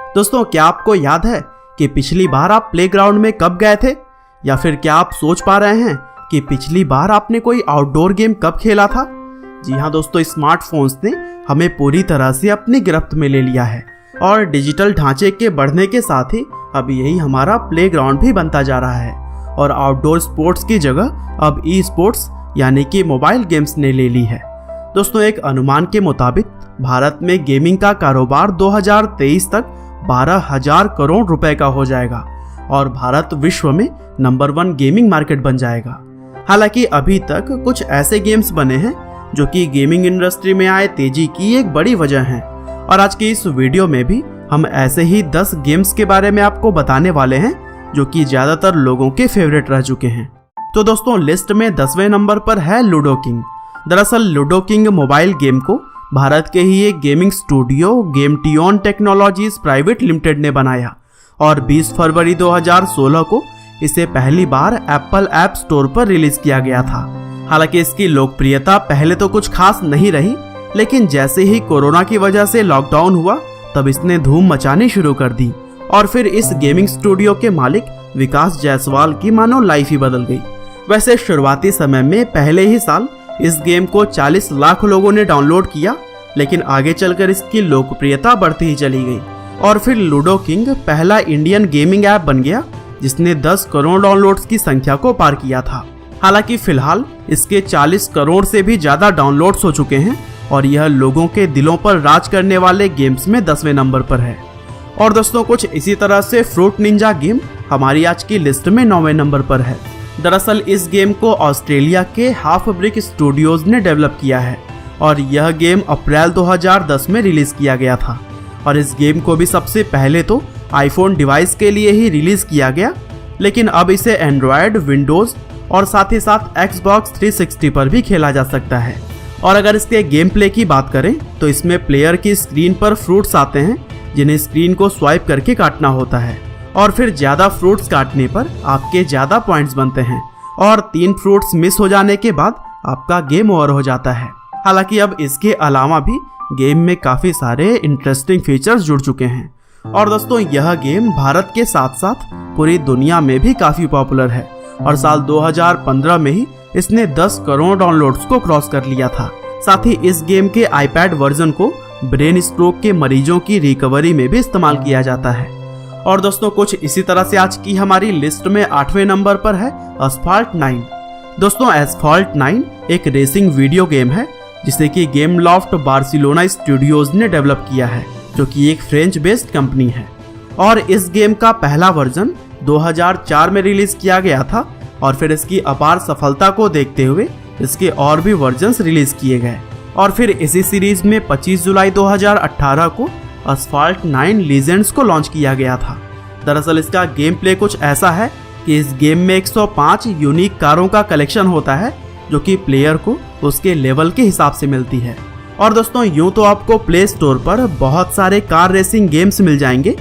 दोस्तों, क्या आपको याद है कि पिछली बार आप प्लेग्राउंड में कब गए थे? या फिर क्या आप सोच पा रहे हैं कि पिछली बार आपने कोई आउटडोर गेम कब खेला था? जी हाँ दोस्तों, स्मार्टफोन्स ने हमें पूरी तरह से अपनी गिरफ्त में ले लिया है और डिजिटल ढांचे के बढ़ने के साथ ही अब यही हमारा प्लेग्राउंड भी बनता जा रहा है और आउटडोर स्पोर्ट्स की जगह अब ई स्पोर्ट्स यानी कि मोबाइल गेम्स ने ले ली है। दोस्तों, एक अनुमान के मुताबिक भारत में गेमिंग का कारोबार 2023 तक 12,000 करोड़ रुपए का हो जाएगा और भारत विश्व में नंबर 1 गेमिंग मार्केट बन जाएगा। हालांकि अभी तक कुछ ऐसे गेम्स बने हैं जो कि गेमिंग इंडस्ट्री में आए तेजी की एक बड़ी वजह है और आज की इस वीडियो में भी हम ऐसे ही 10 गेम्स के बारे में आपको बताने वाले हैं जो कि ज्यादातर लोगों के फेवरेट रह चुके हैं। तो दोस्तों, लिस्ट में 10वें नंबर पर है लूडो किंग। दरअसल लूडो किंग मोबाइल गेम को भारत के ही एक gaming studio Gametion Technologies private limited ने बनाया और 20 फरवरी 2016 को इसे पहली बार एप्पल ऐप स्टोर पर रिलीज किया गया था। हालांकि इसकी लोकप्रियता पहले तो कुछ खास नहीं रही, लेकिन जैसे ही कोरोना की वजह से लॉकडाउन हुआ तब इसने धूम मचानी शुरू कर दी और फिर इस गेमिंग स्टूडियो के मालिक विकास जायसवाल की मानो लाइफ ही बदल गई। वैसे शुरुआती समय में पहले ही साल इस गेम को 40 लाख लोगों ने डाउनलोड किया, लेकिन आगे चलकर इसकी लोकप्रियता बढ़ती ही चली गई और फिर लूडो किंग पहला इंडियन गेमिंग ऐप बन गया जिसने 10 करोड़ डाउनलोड्स की संख्या को पार किया था। हालांकि फिलहाल इसके 40 करोड़ से भी ज्यादा डाउनलोड्स हो चुके हैं और यह लोगों के दिलों पर राज करने वाले गेम्स में 10वें नंबर पर है। और दोस्तों, कुछ इसी तरह से फ्रूट निंजा गेम हमारी आज की लिस्ट में 9वें नंबर पर है। दरअसल इस गेम को ऑस्ट्रेलिया के हाफ ब्रिक स्टूडियोज ने डेवलप किया है और यह गेम अप्रैल 2010 में रिलीज किया गया था और इस गेम को भी सबसे पहले तो आईफोन डिवाइस के लिए ही रिलीज किया गया, लेकिन अब इसे एंड्रॉयड, विंडोज और साथ ही साथ Xbox 360 पर भी खेला जा सकता है। और अगर इसके गेम प्ले की बात करें तो इसमें प्लेयर की स्क्रीन पर फ्रूट्स आते हैं जिन्हें स्क्रीन को स्वाइप करके काटना होता है और फिर ज्यादा फ्रूट्स काटने पर आपके ज्यादा पॉइंट्स बनते हैं और 3 फ्रूट्स मिस हो जाने के बाद आपका गेम ओवर हो जाता है। हालांकि अब इसके अलावा भी गेम में काफी सारे इंटरेस्टिंग फीचर्स जुड़ चुके हैं और दोस्तों, यह गेम भारत के साथ साथ पूरी दुनिया में भी काफी पॉपुलर है और साल 2015 में ही इसने 10 करोड़ डाउनलोड्स को क्रॉस कर लिया था। साथ ही इस गेम के आईपैड वर्जन को ब्रेन स्ट्रोक के मरीजों की रिकवरी में भी इस्तेमाल किया जाता है। और दोस्तों, कुछ इसी तरह से आज की हमारी लिस्ट में 8वें नंबर पर है एस्फाल्ट 9। दोस्तों, एस्फाल्ट 9 एक रेसिंग वीडियो गेम है जिसे कि गेम लॉफ्ट बार्सिलोना स्टूडियोज ने डेवलप किया है जो कि एक फ्रेंच बेस्ड कंपनी है और इस गेम का पहला वर्जन 2004 में रिलीज किया गया था और फिर इसकी अपार सफलता को देखते हुए इसके और भी वर्जन्स रिलीज किए गए और फिर इसी सीरीज में 25 जुलाई 2018 को एस्फाल्ट 9 लीजेंड्स को लॉन्च किया गया था। दरअसल इसका गेम प्ले कुछ ऐसा है कि इस गेम में 105 यूनिक कारों का कलेक्शन होता है जो कि प्लेयर को उसके लेवल के हिसाब से मिलती है। और दोस्तों, यूं तो आपको प्ले स्टोर पर बहुत सारे कार रेसिंग गेम्स मिल जाएंगे,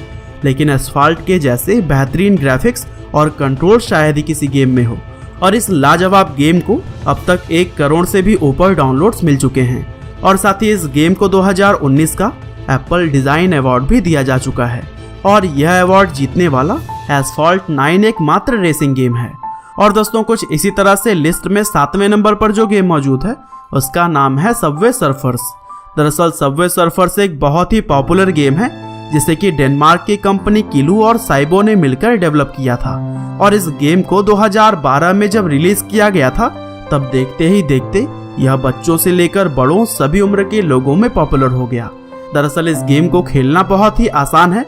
लेकिन एस्फाल्ट के जैसे बेहतरीन ग्राफिक्स और कंट्रोल शायद ही किसी गेम में हो और इस लाजवाब गेम को अब तक 1 करोड़ से भी ऊपर डाउनलोड्स मिल चुके हैं और साथ ही इस गेम को 2019 का एप्पल डिजाइन अवार्ड भी दिया जा चुका है और यह अवार्ड जीतने वाला एस्फाल्ट 9 एक मात्र रेसिंग गेम है। और दोस्तों, कुछ इसी तरह से लिस्ट में 7वें नंबर पर जो गेम मौजूद है उसका नाम है सबवे सर्फर्स। दरअसल सबवे सर्फर्स एक बहुत ही पॉपुलर गेम है जिसे कि डेनमार्क की कंपनी किलू और साइबो ने मिलकर डेवलप किया था और इस गेम को 2012 में जब रिलीज किया गया था तब देखते ही देखते यह बच्चों से लेकर बड़ों सभी उम्र के लोगों में पॉपुलर हो गया। दरअसल इस गेम को खेलना बहुत ही आसान है।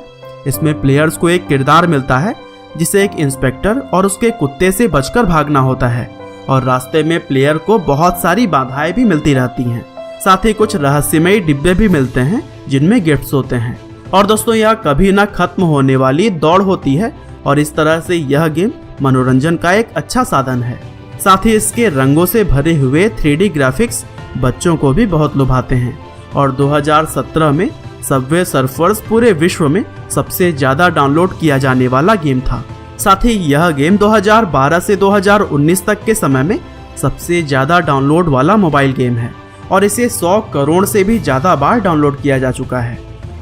इसमें प्लेयर्स को एक किरदार मिलता है जिसे एक इंस्पेक्टर और उसके कुत्ते से बचकर भागना होता है और रास्ते में प्लेयर को बहुत सारी बाधाएं भी मिलती रहती हैं। साथ ही कुछ रहस्यमयी डिब्बे भी मिलते हैं जिनमें गिफ्ट्स होते हैं और दोस्तों, यह कभी ना खत्म होने वाली दौड़ होती है और इस तरह से यह गेम मनोरंजन का एक अच्छा साधन है। साथ ही इसके रंगों से भरे हुए 3D ग्राफिक्स बच्चों को भी बहुत लुभाते हैं और 2017 में सबवे सर्फर्स पूरे विश्व में सबसे ज्यादा डाउनलोड किया जाने वाला गेम था। साथ ही यह गेम 2012 से 2019 तक के समय में सबसे ज्यादा डाउनलोड वाला मोबाइल गेम है और इसे 100 करोड़ से भी ज्यादा बार डाउनलोड किया जा चुका है।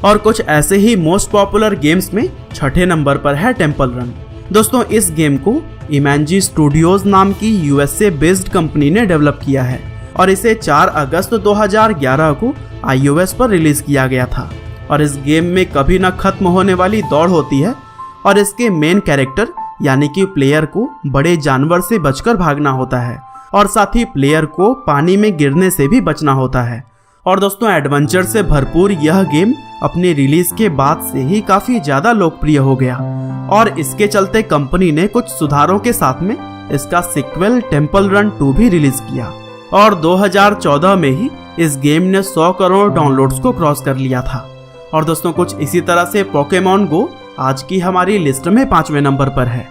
और कुछ ऐसे ही मोस्ट पॉपुलर गेम्स में छठे नंबर पर है टेम्पल रन। दोस्तों इस गेम को इमेंजी स्टूडियोज नाम की यूएसए बेस्ड कंपनी ने डेवलप किया है और इसे 4 अगस्त 2011 को iOS पर रिलीज किया गया था। और इस गेम में कभी न खत्म होने वाली दौड़ होती है और इसके मेन कैरेक्टर यानी कि प्लेयर को बड़े जानवर से बचकर भागना होता है और साथ ही प्लेयर को पानी में गिरने से भी बचना होता है। और दोस्तों एडवेंचर से भरपूर यह गेम अपनी रिलीज के बाद से ही काफी ज्यादा लोकप्रिय हो गया और इसके चलते कंपनी ने कुछ सुधारों के साथ में इसका सीक्वल टेम्पल रन 2 भी रिलीज किया और 2014 में ही इस गेम ने 100 करोड़ डाउनलोड्स को क्रॉस कर लिया था। और दोस्तों कुछ इसी तरह से पोकेमॉन गो आज की हमारी लिस्ट में 5वें नंबर पर है।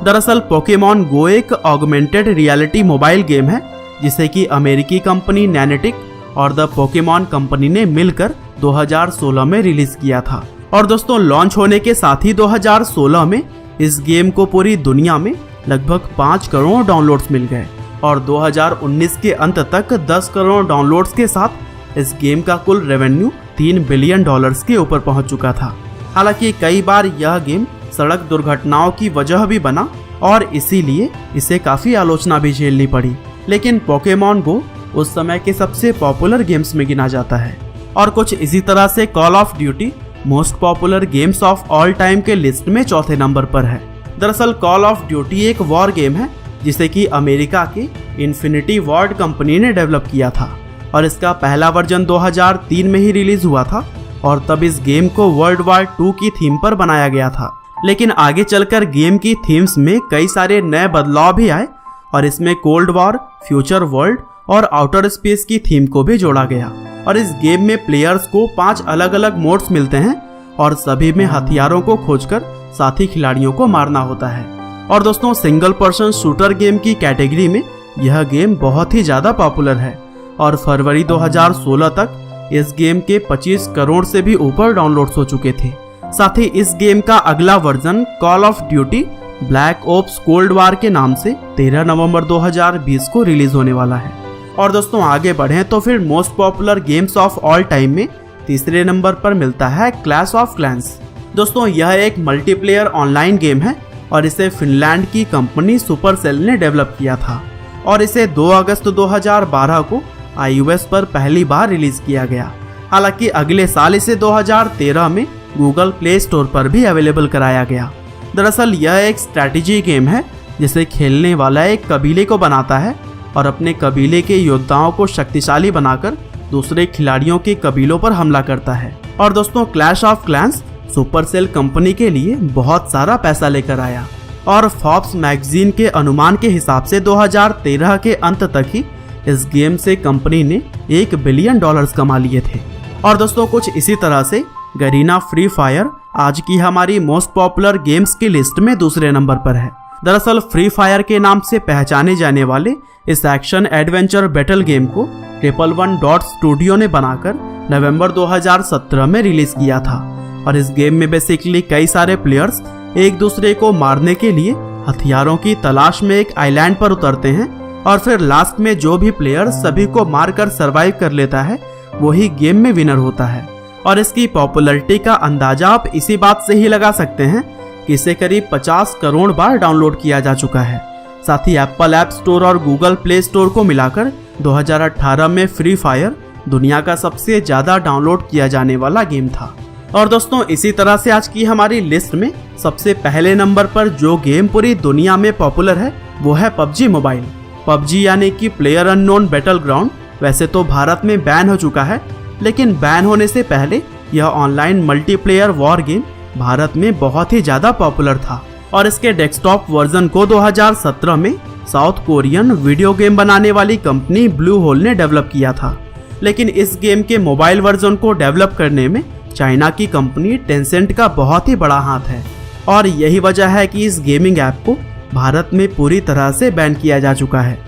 दरअसल पोकेमॉन गो एक ऑगमेंटेड रियलिटी मोबाइल गेम है जिसे कि अमेरिकी कंपनी नैनेटिक और द पोकेमॉन कंपनी ने मिलकर 2016 में रिलीज किया था। और दोस्तों लॉन्च होने के साथ ही 2016 में इस गेम को पूरी दुनिया में लगभग 5 करोड़ डाउनलोड्स मिल गए और 2019 के अंत तक 10 करोड़ डाउनलोड्स के साथ इस गेम का कुल रेवेन्यू $3 बिलियन के ऊपर पहुंच चुका था। हालांकि कई बार यह गेम सड़क दुर्घटनाओं की वजह भी बना और इसीलिए इसे काफी आलोचना भी झेलनी पड़ी, लेकिन पोकेमॉन गो उस समय के सबसे पॉपुलर गेम्स में गिना जाता है। और कुछ इसी तरह से call of duty most popular games of all time के लिस्ट में चौथे नंबर पर है। दरअसल कॉल ऑफ ड्यूटी एक वॉर गेम है जिसे कि अमेरिका की इन्फिनिटी वॉर्ड कंपनी ने डेवलप किया था और इसका पहला वर्जन 2003 में ही रिलीज हुआ था और तब इस गेम को वर्ल्ड वॉर 2 की थीम पर बनाया गया था। लेकिन आगे चलकर गेम की थीम्स में कई सारे नए बदलाव भी आए और इसमें कोल्ड वॉर, फ्यूचर वर्ल्ड और आउटर स्पेस की थीम को भी जोड़ा गया। और इस गेम में प्लेयर्स को 5 अलग अलग मोड्स मिलते हैं और सभी में हथियारों को खोजकर साथी खिलाड़ियों को मारना होता है। और दोस्तों सिंगल पर्सन शूटर गेम की कैटेगरी में यह गेम बहुत ही ज़्यादा पॉपुलर है और फरवरी 2016 तक इस गेम के 25 करोड़ से भी ऊपर डाउनलोड्स हो चुके थे। साथ ही इस गेम का अगला version call of duty black ops cold war के नाम से 13 नवंबर 2020 को रिलीज होने वाला है। और दोस्तों आगे बढ़ें तो फिर most popular games of all time में तीसरे नंबर पर मिलता है क्लैश ऑफ क्लैंस। दोस्तों यह एक मल्टीप्लेयर ऑनलाइन गेम है और इसे फिनलैंड की कंपनी सुपरसेल ने डेवलप किया था और इसे 2 अगस्त 2012 को iOS पर पहली बार रिलीज किया गया। हालांकि अगले साल इसे 2013 में गूगल प्ले स्टोर पर भी अवेलेबल कराया गया। दरअसल यह एक स्ट्रैटेजी गेम है जिसे खेलने वाला एक कबीले को बनाता है और अपने कबीले के योद्धाओं को शक्तिशाली बनाकर दूसरे खिलाड़ियों के कबीलों पर हमला करता है। और दोस्तों clash of clans Supercell company के लिए बहुत सारा पैसा लेकर आया और फोर्ब्स मैगजीन के अनुमान के हिसाब से 2013 के अंत तक ही इस गेम से कंपनी ने $1 बिलियन कमा लिए थे। और दोस्तों कुछ इसी तरह से गरीना फ्री फायर आज की हमारी मोस्ट पॉपुलर गेम्स की लिस्ट में दूसरे नंबर पर है। दरअसल फ्री फायर के नाम से पहचाने जाने वाले इस एक्शन एडवेंचर बैटल गेम को 111 डॉट्स स्टूडियो ने बनाकर नवंबर 2017 में रिलीज किया था। और इस गेम में बेसिकली कई सारे प्लेयर्स एक दूसरे को मारने के लिए हथियारों की तलाश में एक आइलैंड पर उतरते हैं और फिर लास्ट में जो भी प्लेयर सभी को मारकर सरवाइव कर लेता है वही गेम में विनर होता है। और इसकी पॉपुलैरिटी का अंदाजा आप इसी बात से ही लगा सकते हैं कि इसे करीब 50 करोड़ बार डाउनलोड किया जा चुका है। साथ ही एप्पल ऐप स्टोर और गूगल प्ले स्टोर को मिलाकर 2018 में फ्री फायर दुनिया का सबसे ज्यादा डाउनलोड किया जाने वाला गेम था। और दोस्तों इसी तरह से आज की हमारी लिस्ट में सबसे पहले नंबर पर जो गेम पूरी दुनिया में पॉपुलर है वो है पबजी मोबाइल। पबजी यानी कि प्लेयर अननोन बैटल ग्राउंड वैसे तो भारत में बैन हो चुका है, लेकिन बैन होने से पहले यह online multiplayer war game Bharat में बहुत ही ज्यादा पॉपुलर था और इसके डेस्कटॉप वर्जन को 2017 में साउथ कोरियन वीडियो गेम बनाने वाली कंपनी ब्लू होल ने डेवलप किया था। लेकिन इस गेम के मोबाइल वर्जन को डेवलप करने में चाइना की कंपनी टेंसेंट का बहुत ही बड़ा हाथ है और यही वजह है कि इस गेमिंग ऐप को भारत में पूरी तरह से बैन किया जा चुका है।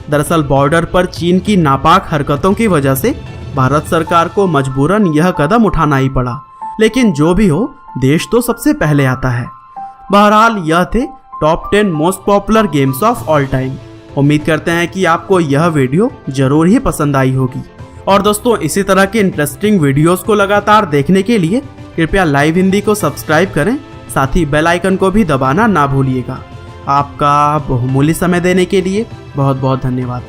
दरअसल बॉर्डर पर चीन की नापाक हरकतों की वजह से भारत सरकार को मजबूरन यह कदम उठाना ही पड़ा, लेकिन जो भी हो देश तो सबसे पहले आता है। बहरहाल यह थे top 10 most popular games of all time. उम्मीद करते हैं कि आपको यह वीडियो जरूर ही पसंद आई होगी और दोस्तों इसी तरह के इंटरेस्टिंग वीडियोस को लगातार देखने के लिए कृपया लाइव हिंदी को सब्सक्राइब करें, साथ ही बेल आइकन को भी दबाना ना भूलिएगा। आपका बहुमूल्य समय देने के लिए बहुत बहुत धन्यवाद।